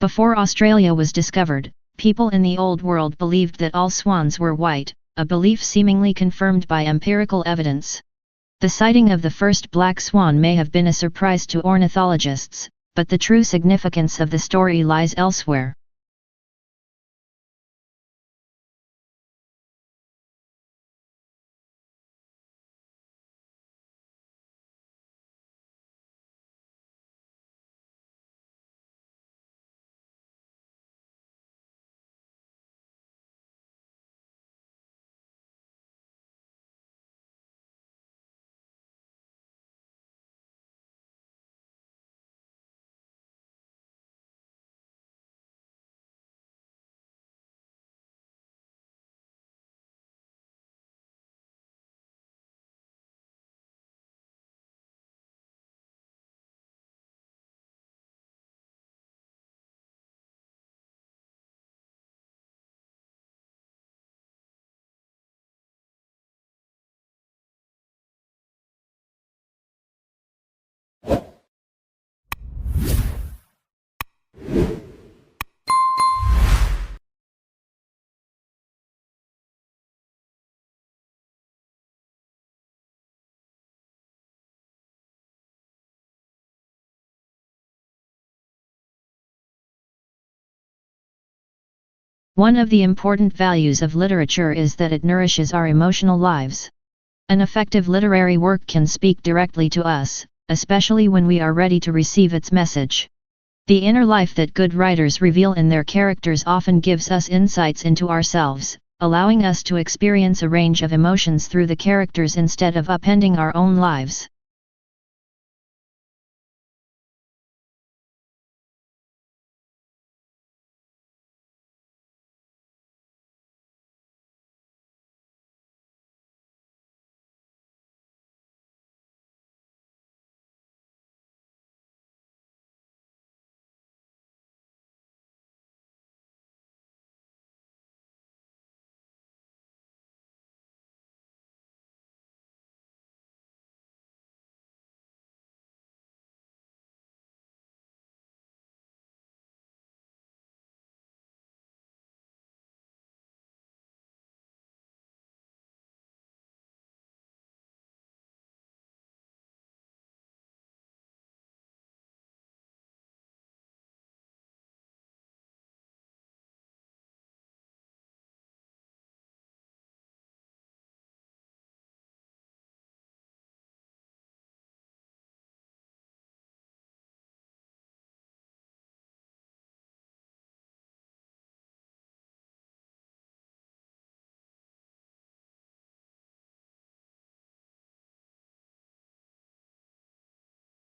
Before Australia was discovered, people in the Old World believed that all swans were white, a belief seemingly confirmed by empirical evidence. The sighting of the first black swan may have been a surprise to ornithologists, but the true significance of the story lies elsewhere. One of the important values of literature is that it nourishes our emotional lives. An effective literary work can speak directly to us, especially when we are ready to receive its message. The inner life that good writers reveal in their characters often gives us insights into ourselves, allowing us to experience a range of emotions through the characters instead of upending our own lives.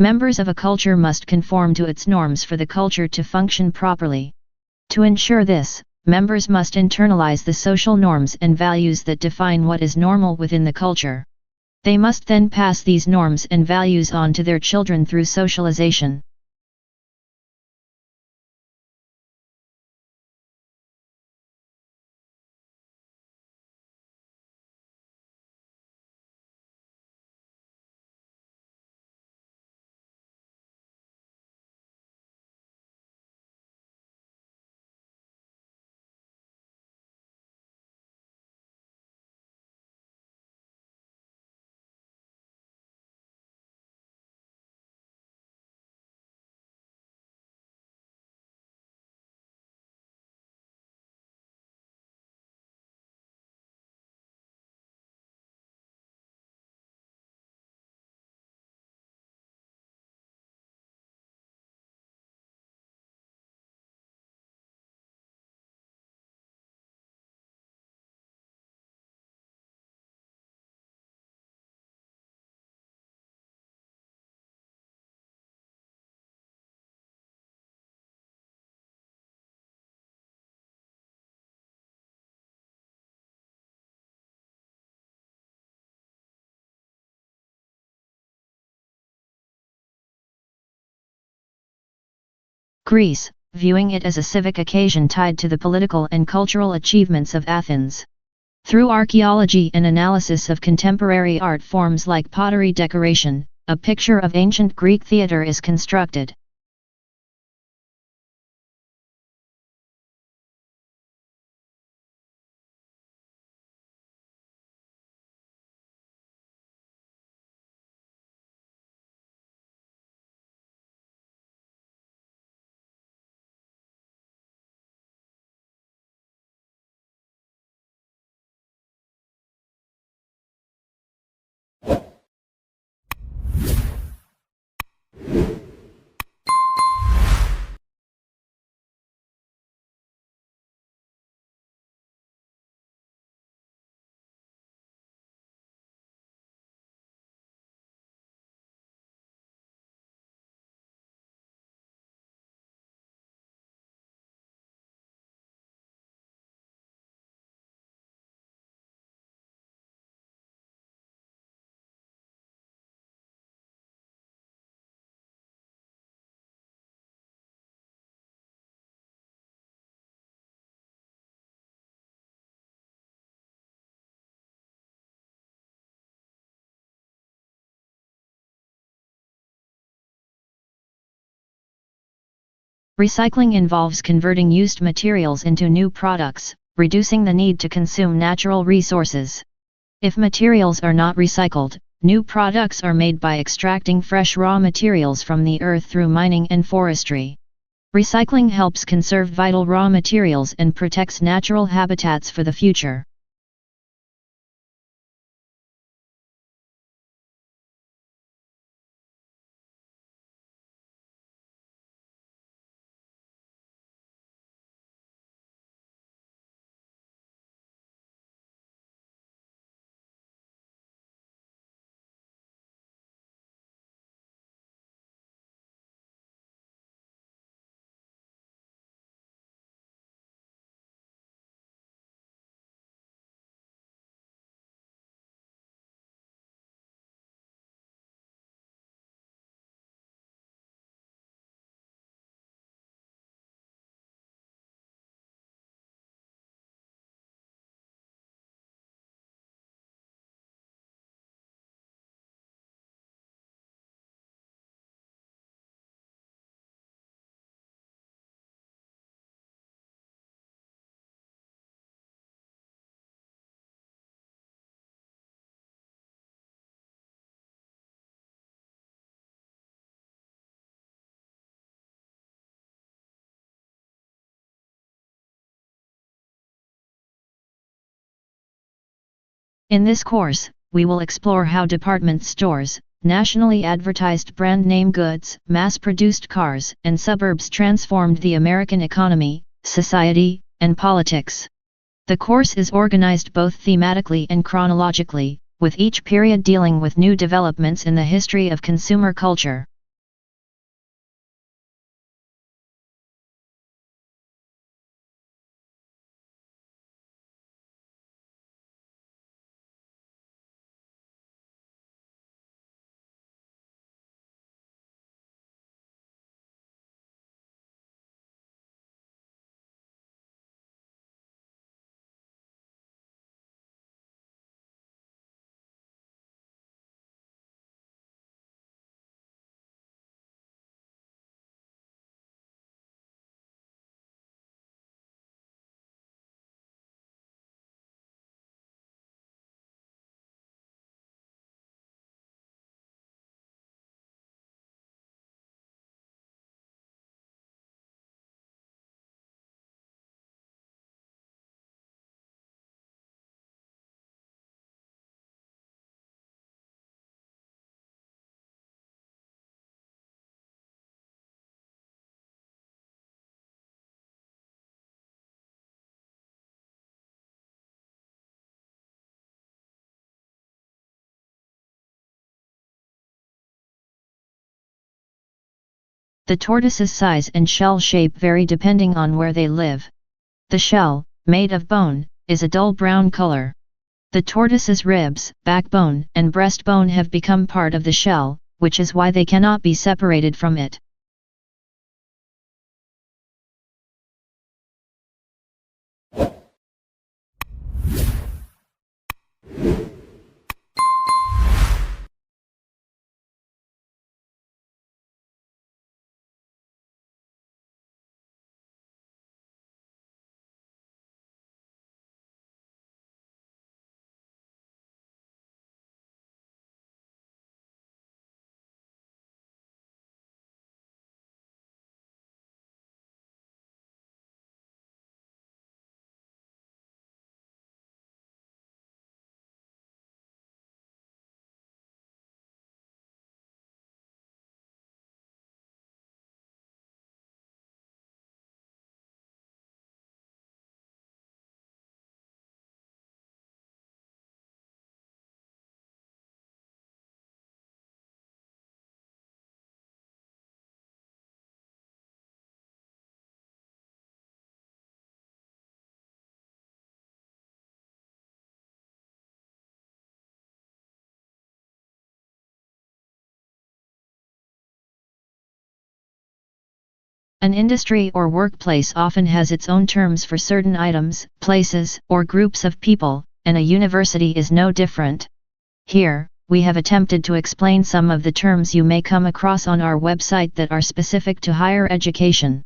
Members of a culture must conform to its norms for the culture to function properly. To ensure this, members must internalize the social norms and values that define what is normal within the culture. They must then pass these norms and values on to their children through socialization. Greece, viewing it as a civic occasion tied to the political and cultural achievements of Athens. Through archaeology and analysis of contemporary art forms like pottery decoration, a picture of ancient Greek theatre is constructed. Recycling involves converting used materials into new products, reducing the need to consume natural resources. If materials are not recycled, new products are made by extracting fresh raw materials from the earth through mining and forestry. Recycling helps conserve vital raw materials and protects natural habitats for the future. In this course, we will explore how department stores, nationally advertised brand name goods, mass-produced cars, and suburbs transformed the American economy, society, and politics. The course is organized both thematically and chronologically, with each period dealing with new developments in the history of consumer culture. The tortoise's size and shell shape vary depending on where they live. The shell, made of bone, is a dull brown color. The tortoise's ribs, backbone, and breastbone have become part of the shell, which is why they cannot be separated from it. An industry or workplace often has its own terms for certain items, places, or groups of people, and a university is no different. Here, we have attempted to explain some of the terms you may come across on our website that are specific to higher education.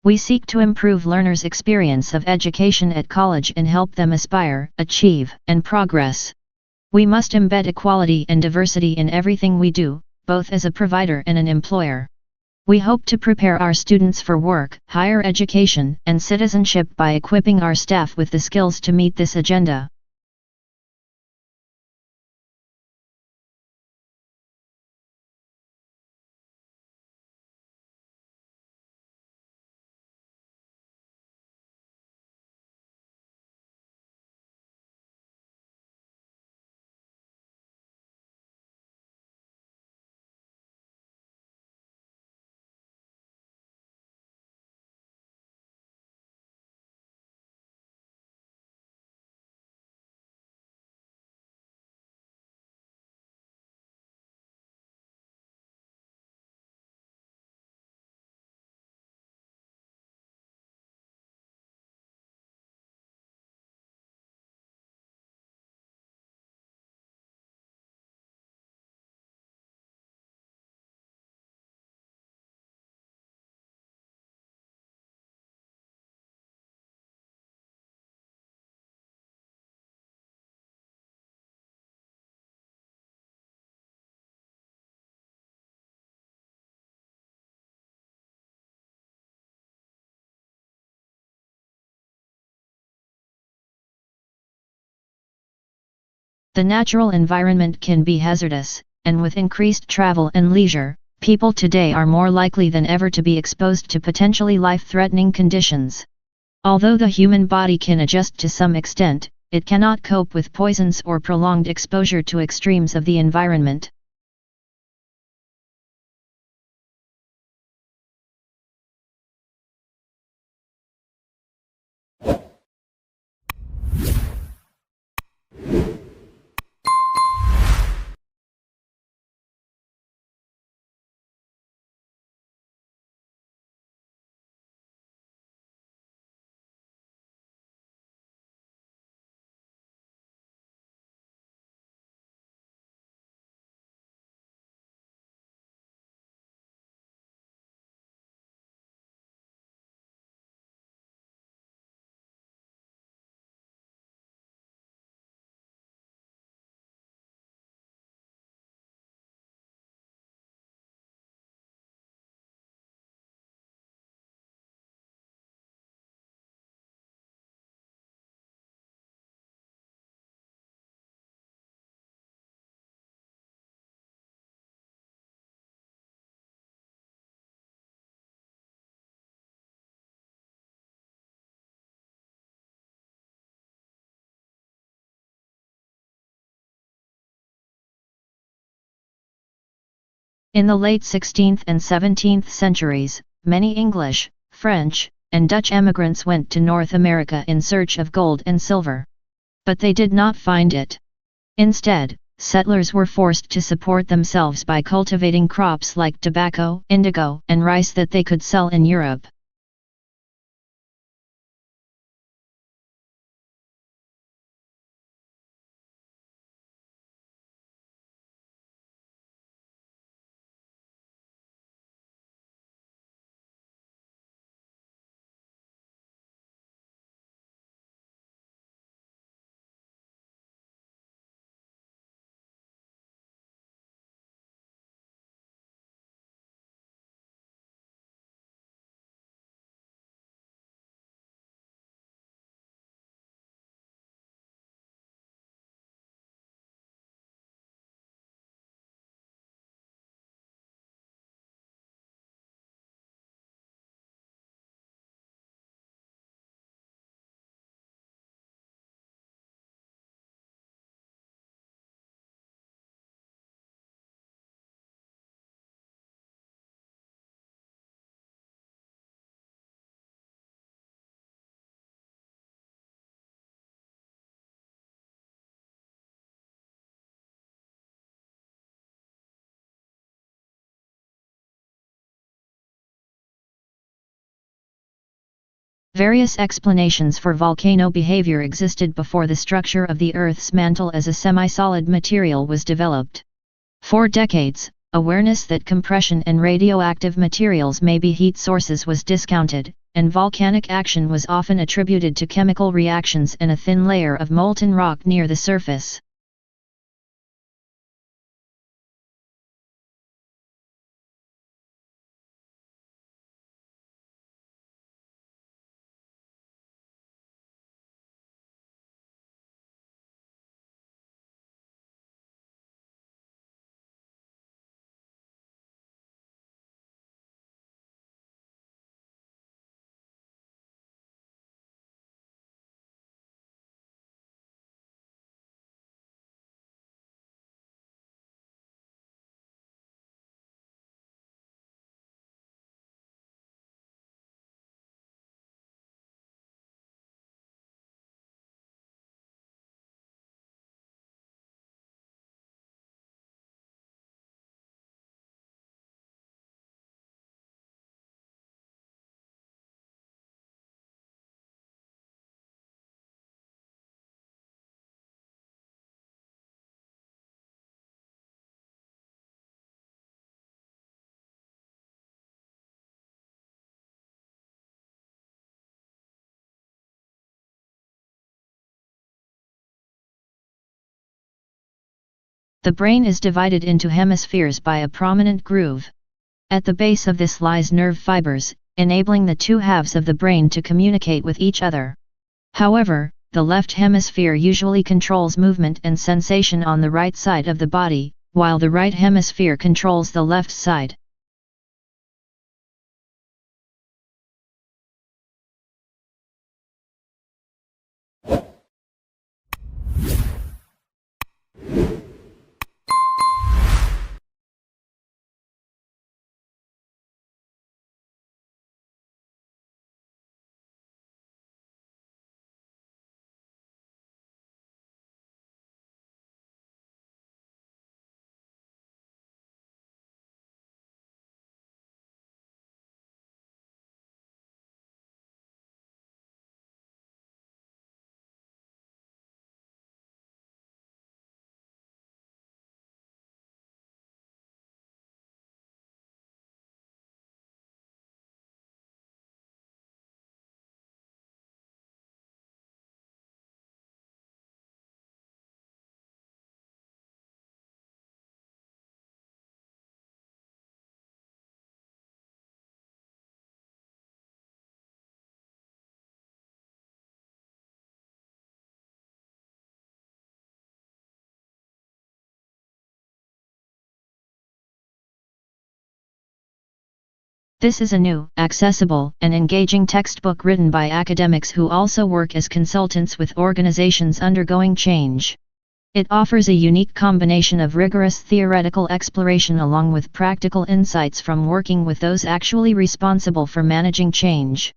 We seek to improve learners' experience of education at college and help them aspire, achieve, and progress. We must embed equality and diversity in everything we do, both as a provider and an employer. We hope to prepare our students for work, higher education, and citizenship by equipping our staff with the skills to meet this agenda. The natural environment can be hazardous, and with increased travel and leisure, people today are more likely than ever to be exposed to potentially life-threatening conditions. Although the human body can adjust to some extent, it cannot cope with poisons or prolonged exposure to extremes of the environment. In the late 16th and 17th centuries, many English, French, and Dutch emigrants went to North America in search of gold and silver. But they did not find it. Instead, settlers were forced to support themselves by cultivating crops like tobacco, indigo, and rice that they could sell in Europe. Various explanations for volcano behavior existed before the structure of the Earth's mantle as a semi-solid material was developed. For decades, awareness that compression and radioactive materials may be heat sources was discounted, and volcanic action was often attributed to chemical reactions and a thin layer of molten rock near the surface. The brain is divided into hemispheres by a prominent groove. At the base of this lies nerve fibers, enabling the two halves of the brain to communicate with each other. However, the left hemisphere usually controls movement and sensation on the right side of the body, while the right hemisphere controls the left side. This is a new, accessible, and engaging textbook written by academics who also work as consultants with organizations undergoing change. It offers a unique combination of rigorous theoretical exploration along with practical insights from working with those actually responsible for managing change.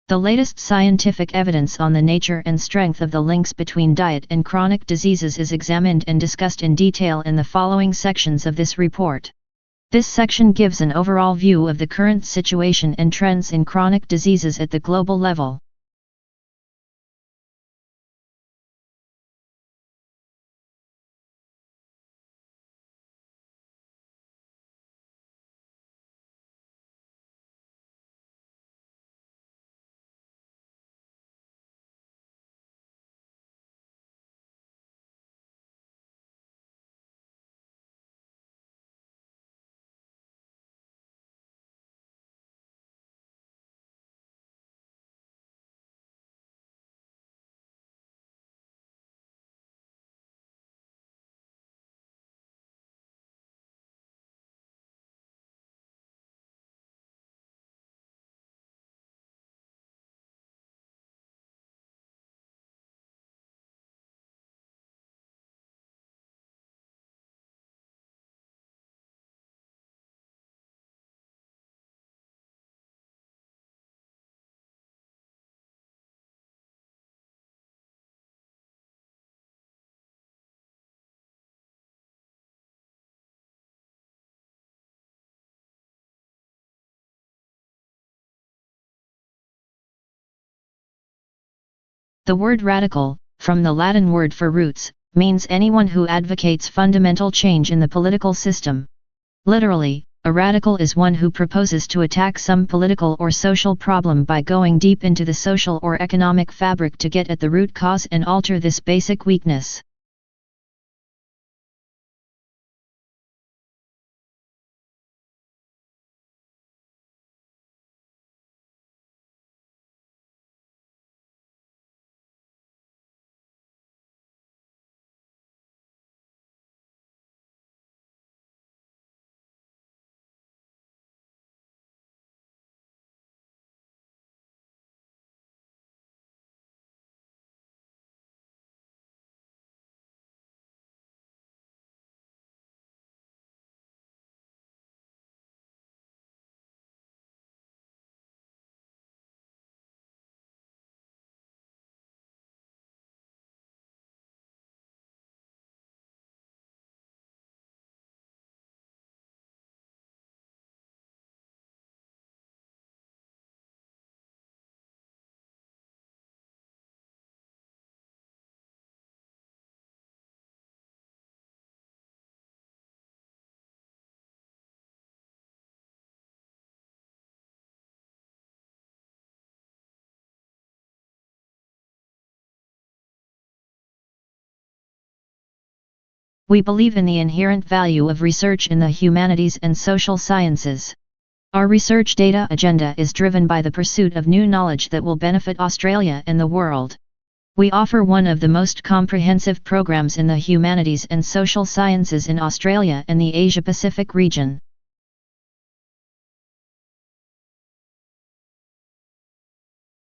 The latest scientific evidence on the nature and strength of the links between diet and chronic diseases is examined and discussed in detail in the following sections of this report. This section gives an overall view of the current situation and trends in chronic diseases at the global level. The word radical, from the Latin word for roots, means anyone who advocates fundamental change in the political system. Literally, a radical is one who proposes to attack some political or social problem by going deep into the social or economic fabric to get at the root cause and alter this basic weakness. We believe in the inherent value of research in the humanities and social sciences. Our research data agenda is driven by the pursuit of new knowledge that will benefit Australia and the world. We offer one of the most comprehensive programs in the humanities and social sciences in Australia and the Asia-Pacific region.